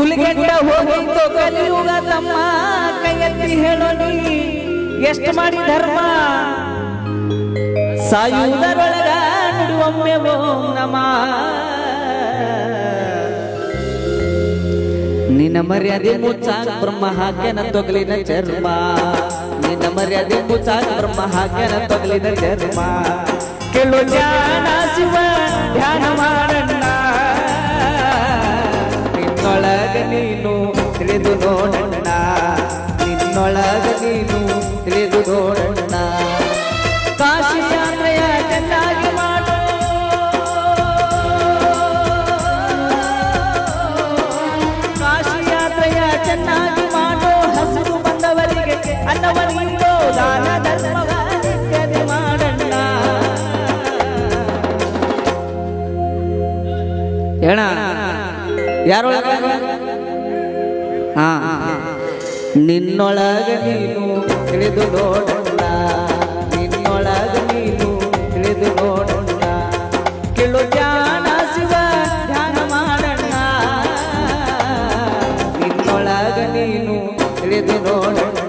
ಹುಲಿಗೆಟ್ಟ ಹೋಗಿತ್ತು ಕಲಿಯುಗ ತಮ್ಮ ಕೈಯೆತ್ತಿ ಹೇಳೋ ನೀ ಎಷ್ಟು ಮಾಡಿ ಧರ್ಮ ಸಾಯುವುದರೊಳಗ ನುಡಿಯೊಮ್ಮೆ ಓಂ ನಮಃ ನಿನ್ನ ಮರ್ಯಾದೆ ಮುಚ್ಚಾಕ ಬ್ರಹ್ಮ ಹಾಕ್ಯನ ತೊಗಲಿನ ಚರ್ಮ ನಿನ್ನ ಮರ್ಯಾದೆ ಮುಚ್ಚಾಕ ಬ್ರಹ್ಮ ಹಾಕ್ಯನ ತೊಗಲಿನ ಚರ್ಮ ಕೇಳು ಜ್ಞಾನ ಶಿವ ಧ್ಯಾನ ಮಾಡಣ್ಣ ನಿನ್ನೊಳಗ ನೀನು ತಿಳಿದು ನೋಡಣ್ಣ ನಿನ್ನೊಳಗ ನೀನು ತಿಳಿದು ನೋಡಣ್ಣ ಕಾಶಿ ಯಾತ್ರೆಯ ಚೆನ್ನಾಗಿ ಮಾಡು ಕಾಶಿ ಯಾತ್ರೆಯ ಚೆನ್ನಾಗಿ ಮಾಡು ಹಸಿರು ಬಂದವರಿಗೆ ಅನ್ನವನಿಂದು ದಾನ ಧರ್ಮವ ನಿತ್ಯದಿ ಮಾಡಣ್ಣ ಹೇಳ ಯಾರೊಳಗ ನಿನ್ನೊಳಗ ನೀನು ತಿಳಿದು ನೋಡಣ್ಣ ನಿನ್ನೊಳಗ ನೀನು ತಿಳಿದು ನೋಡಣ್ಣ ಕೇಳು ಜ್ಞಾನ ಶಿವ ಧ್ಯಾನ ಮಾಡಣ್ಣ ನಿನ್ನೊಳಗ ನೀನು ತಿಳಿದು ನೋಡಣ್ಣ